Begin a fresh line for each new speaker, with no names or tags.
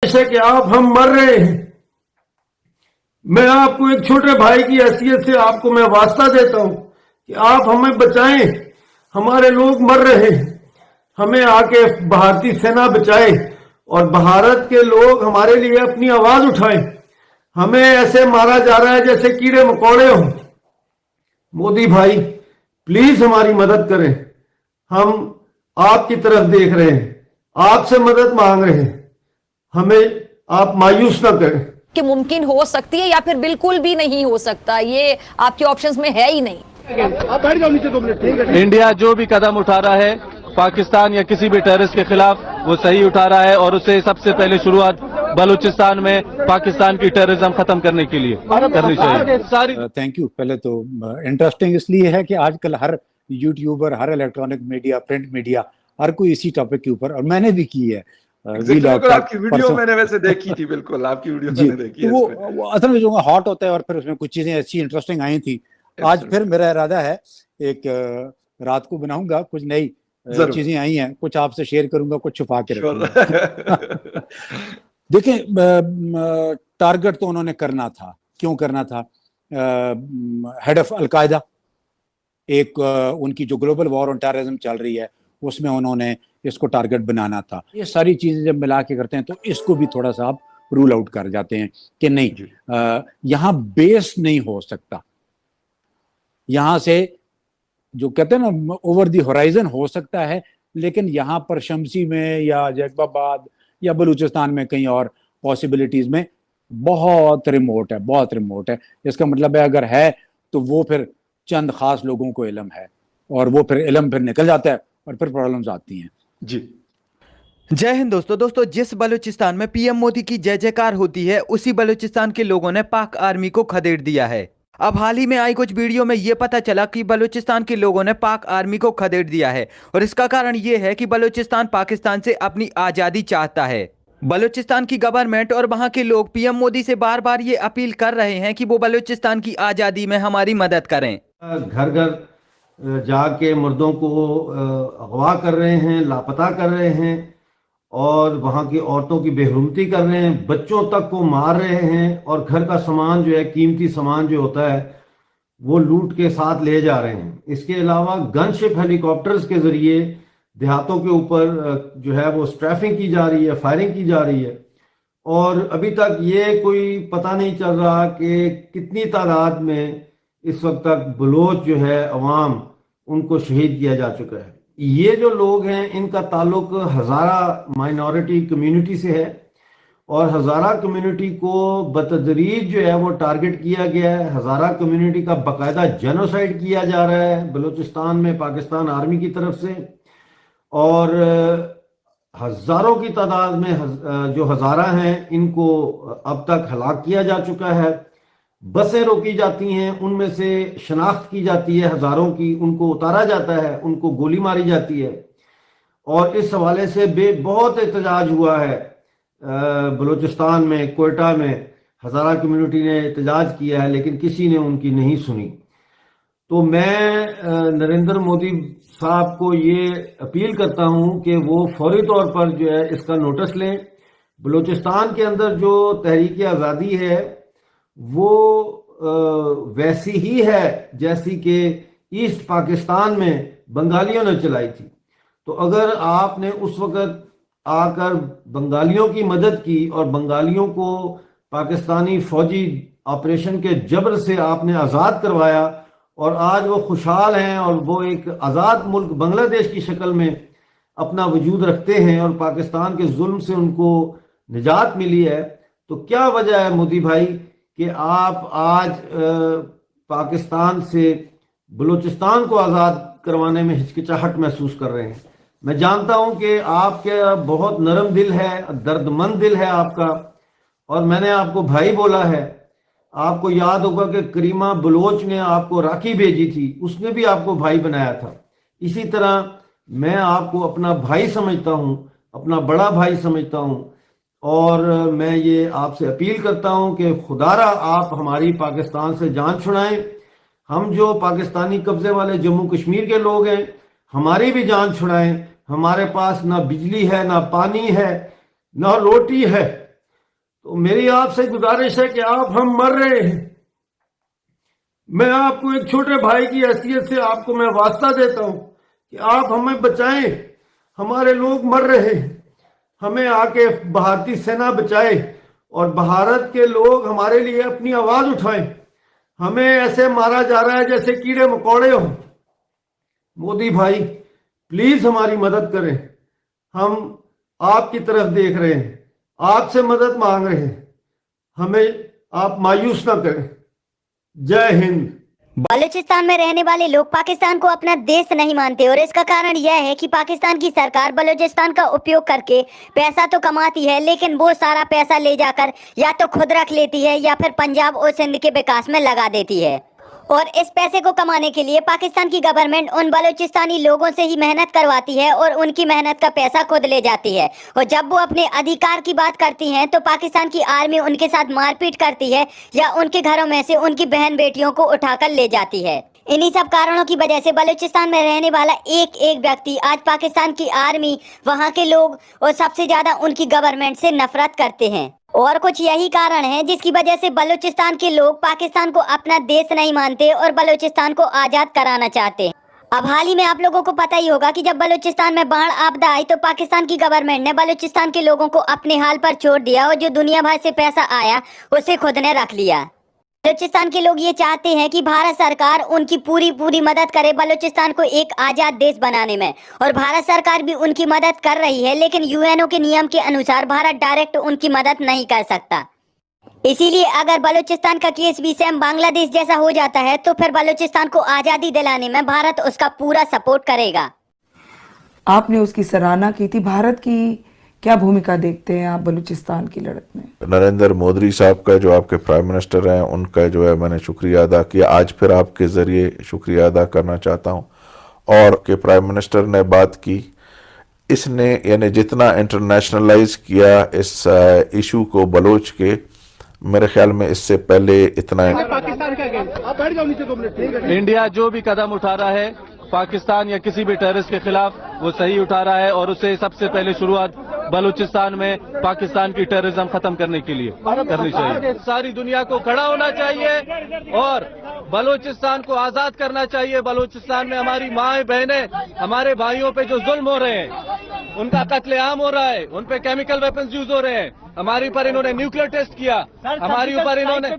है कि आप हम मर रहे हैं। मैं आपको एक छोटे भाई की हैसियत से आपको मैं वास्ता देता हूं कि आप हमें बचाएं, हमारे लोग मर रहे हैं, हमें आके भारतीय सेना बचाए और भारत के लोग हमारे लिए अपनी आवाज उठाएं। हमें ऐसे मारा जा रहा है जैसे कीड़े मकोड़े हों। मोदी भाई प्लीज हमारी मदद करें, हम आपकी तरफ देख रहे हैं, आपसे मदद मांग रहे हैं, हमें आप मायूस ना करें।
कि मुमकिन हो सकती है या फिर बिल्कुल भी नहीं हो सकता, ये आपके ऑप्शंस में है ही नहीं।
आप बैठ जाओ नीचे 2 मिनट।
इंडिया जो भी कदम उठा रहा है पाकिस्तान या किसी भी टेररिस्ट के खिलाफ वो सही उठा रहा है और उसे सबसे पहले शुरुआत बलूचिस्तान में पाकिस्तान की टेररिज्म खत्म करने के लिए करनी चाहिए। सारी
थैंक यू। पहले तो इंटरेस्टिंग इसलिए है कि आजकल हर यूट्यूबर, हर इलेक्ट्रॉनिक मीडिया, प्रिंट मीडिया, हर कोई इसी टॉपिक के ऊपर, और मैंने भी की है।
बिल्कुल आपकी वीडियो मैंने वैसे देखी थी, बिल्कुल आपकी वीडियो मैंने देखी है।
वो असल में जो हॉट होता है और फिर उसमें कुछ चीजें अच्छी इंटरेस्टिंग आई थी। आज फिर मेरा इरादा है एक रात को बनाऊंगा, कुछ नई चीजें आई हैं, कुछ आपसे शेयर करूंगा, कुछ छुपा के रखूंगा। देखिए, टारगेट तो उन्होंने करना था, क्यों करना था? हेड ऑफ अलकायदा, एक उनकी जो ग्लोबल वॉर ऑन टेररिज्म चल रही है उसमें उन्होंने इसको टारगेट बनाना था। ये सारी चीजें जब मिला के करते हैं तो इसको भी थोड़ा सा आप रूल आउट कर जाते हैं कि नहीं, यहाँ बेस नहीं हो सकता, यहाँ से जो कहते हैं ना ओवर दी होराइजन हो सकता है, लेकिन यहाँ पर शमसी में या जैकबाबाद या बलूचिस्तान में कहीं और पॉसिबिलिटीज में बहुत रिमोट है, बहुत रिमोट है। इसका मतलब है अगर है तो वो फिर चंद खास लोगों को इल्म है और वो फिर इल्म फिर निकल जाता है और फिर प्रॉब्लम्स आती हैं।
जी
जय हिंद दोस्तों, जिस बलूचिस्तान में पीएम मोदी की जय जयकार होती है उसी बलूचिस्तान के लोगों ने पाक आर्मी को खदेड़ दिया है। अब हाल ही में आई कुछ वीडियो में यह पता चला कि बलूचिस्तान के लोगों ने पाक आर्मी को खदेड़ दिया है और इसका कारण यह है कि बलूचिस्तान पाकिस्तान से अपनी आजादी चाहता है। बलूचिस्तान की गवर्नमेंट और वहां के लोग पीएम मोदी से बार बार ये अपील कर रहे हैं कि वो बलूचिस्तान की आजादी में हमारी मदद करें।
घर घर जाके मुर्दों को अगवा कर रहे हैं, लापता कर रहे हैं और वहाँ की औरतों की बेहुरमती कर रहे हैं, बच्चों तक को मार रहे हैं और घर का सामान जो है, कीमती सामान जो होता है वो लूट के साथ ले जा रहे हैं। इसके अलावा गनशिप हेलीकॉप्टर्स के जरिए देहातों के ऊपर जो है वो स्ट्रैफिंग की जा रही है, फायरिंग की जा रही है और अभी तक ये कोई पता नहीं चल रहा कि कितनी तादाद में इस वक्त तक बलोच जो है अवाम उनको शहीद किया जा चुका है। ये जो लोग हैं इनका ताल्लुक हज़ारा माइनॉरिटी कम्युनिटी से है और हज़ारा कम्युनिटी को बतदरीज जो है वो टारगेट किया गया है। हज़ारा कम्युनिटी का बाकायदा जेनोसाइड किया जा रहा है बलूचिस्तान में पाकिस्तान आर्मी की तरफ से और हज़ारों की तादाद में जो हज़ारा हैं इनको अब तक हलाक किया जा चुका है। बसें रोकी जाती हैं, उनमें से शनाख्त की जाती है हज़ारों की, उनको उतारा जाता है, उनको गोली मारी जाती है और इस हवाले से बहुत एहतजाज हुआ है बलूचिस्तान में, कोयटा में हज़ारा कम्युनिटी ने एहतजाज किया है लेकिन किसी ने उनकी नहीं सुनी। तो मैं नरेंद्र मोदी साहब को ये अपील करता हूं कि वो फौरी तौर पर जो है इसका नोटिस लें। बलूचिस्तान के अंदर जो तहरीक आज़ादी है वो वैसी ही है जैसी कि ईस्ट पाकिस्तान में बंगालियों ने चलाई थी। तो अगर आपने उस वक़्त आकर बंगालियों की मदद की और बंगालियों को पाकिस्तानी फौजी ऑपरेशन के जबर से आपने आज़ाद करवाया और आज वो खुशहाल हैं और वो एक आज़ाद मुल्क बांग्लादेश की शक्ल में अपना वजूद रखते हैं और पाकिस्तान के जुल्म से उनको निजात मिली है, तो क्या वजह है मोदी भाई कि आप आज पाकिस्तान से बलूचिस्तान को आज़ाद करवाने में हिचकिचाहट महसूस कर रहे हैं? मैं जानता हूं कि आपके बहुत नरम दिल है, दर्दमंद दिल है आपका और मैंने आपको भाई बोला है। आपको याद होगा कि करीमा बलोच ने आपको राखी भेजी थी, उसने भी आपको भाई बनाया था। इसी तरह मैं आपको अपना भाई समझता हूं, अपना बड़ा भाई समझता हूं और मैं ये आपसे अपील करता हूं कि खुदारा आप हमारी पाकिस्तान से जान छुड़ाएं। हम जो पाकिस्तानी कब्जे वाले जम्मू कश्मीर के लोग हैं हमारी भी जान छुड़ाएं। हमारे पास ना बिजली है, ना पानी है, ना रोटी है, تو میری آپ سے گزارش ہے کہ آپ ہم مر رہے ہیں، میں آپ کو ایک چھوٹے بھائی کی حیثیت سے آپ کو میں واسطہ دیتا ہوں کہ آپ ہمیں بچائیں، ہمارے لوگ مر رہے ہیں، ہمیں آ کے بھارتی سینا بچائے اور بھارت کے لوگ ہمارے لیے اپنی آواز اٹھائیں، ہمیں ایسے مارا جا رہا ہے جیسے کیڑے مکوڑے ہوں۔ مودی بھائی پلیز ہماری مدد کریں، ہم آپ کی طرف دیکھ رہے ہیں، آپ سے مدد مانگ رہے ہیں، ہمیں آپ مایوس نہ کریں۔ جے ہند۔
بلوچستان میں رہنے والے لوگ پاکستان کو اپنا دیش نہیں مانتے، اور اس کا کارن یہ ہے کہ پاکستان کی سرکار بلوچستان کا اپیوگ کر کے پیسہ تو کماتی ہے، لیکن وہ سارا پیسہ لے جا کر یا تو خود رکھ لیتی ہے یا پھر پنجاب اور سندھ کے وکاس میں لگا دیتی ہے، اور اس پیسے کو کمانے کے لیے پاکستان کی گورنمنٹ ان بلوچستانی لوگوں سے ہی محنت کرواتی ہے اور ان کی محنت کا پیسہ خود لے جاتی ہے، اور جب وہ اپنے ادھیکار کی بات کرتی ہیں تو پاکستان کی آرمی ان کے ساتھ مار پیٹ کرتی ہے یا ان کے گھروں میں سے ان کی بہن بیٹیوں کو اٹھا کر لے جاتی ہے۔ انہی سب کارنوں کی وجہ سے بلوچستان میں رہنے والا ایک ویکتی آج پاکستان کی آرمی، وہاں کے لوگ اور سب سے زیادہ ان کی گورنمنٹ سے نفرت کرتے ہیں، اور کچھ یہی کارن ہے جس کی وجہ سے بلوچستان کے لوگ پاکستان کو اپنا دیش نہیں مانتے اور بلوچستان کو آزاد کرانا چاہتے ہیں۔ اب حال ہی میں آپ لوگوں کو پتہ ہی ہوگا کہ جب بلوچستان میں باڑھ آپدا آئی تو پاکستان کی گورنمنٹ نے بلوچستان کے لوگوں کو اپنے حال پر چھوڑ دیا، اور جو دنیا بھر سے پیسہ آیا اسے خود نے رکھ لیا۔ بلوچستان کے لوگ یہ چاہتے ہیں کہ بھارت سرکار ان کی پوری مدد کرے بلوچستان کو ایک آزاد دیش بنانے میں، اور بھارت سرکار بھی ان کی مدد کر رہی ہے، لیکن UN کے نیم کے انوسار بھارت ڈائریکٹ ان کی مدد نہیں کر سکتا۔ اسی لیے اگر بلوچستان کا کیس بھی سیم بنگلہ دیش جیسا ہو جاتا ہے تو پھر بلوچستان کو آزادی دلانے میں بھارت اس کا پورا سپورٹ کرے گا۔
آپ نے اس کی سراہنا کی تھی، بھارت کی کیا بھومکا دیکھتے ہیں آپ بلوچستان کی لڑت میں؟
نریندر مودی صاحب کا جو آپ کے پرائم منسٹر ہیں، ان کا جو ہے میں نے شکریہ ادا کیا، آج پھر آپ کے ذریعے شکریہ ادا کرنا چاہتا ہوں، اور کہ پرائم منسٹر نے بات کی، اس نے یعنی جتنا انٹرنیشنلائز کیا اس ایشو کو بلوچ کے، میرے خیال میں اس سے پہلے اتنا
انڈیا جو بھی قدم اٹھا رہا ہے پاکستان یا کسی بھی ٹیررسٹ کے خلاف وہ صحیح اٹھا رہا ہے، اور اسے سب سے پہلے شروعات بلوچستان میں پاکستان کی ٹیررزم ختم کرنے کے لیے کرنی چاہیے۔ ساری دنیا کو کھڑا ہونا چاہیے اور بلوچستان کو آزاد کرنا چاہیے۔ بلوچستان میں ہماری مائیں بہنیں، ہمارے بھائیوں پہ جو ظلم ہو رہے ہیں، ان کا قتل عام ہو رہا ہے، ان پہ کیمیکل ویپنز یوز ہو رہے ہیں، ہماری اوپر انہوں نے نیوکلیئر ٹیسٹ کیا، ہماری اوپر انہوں نے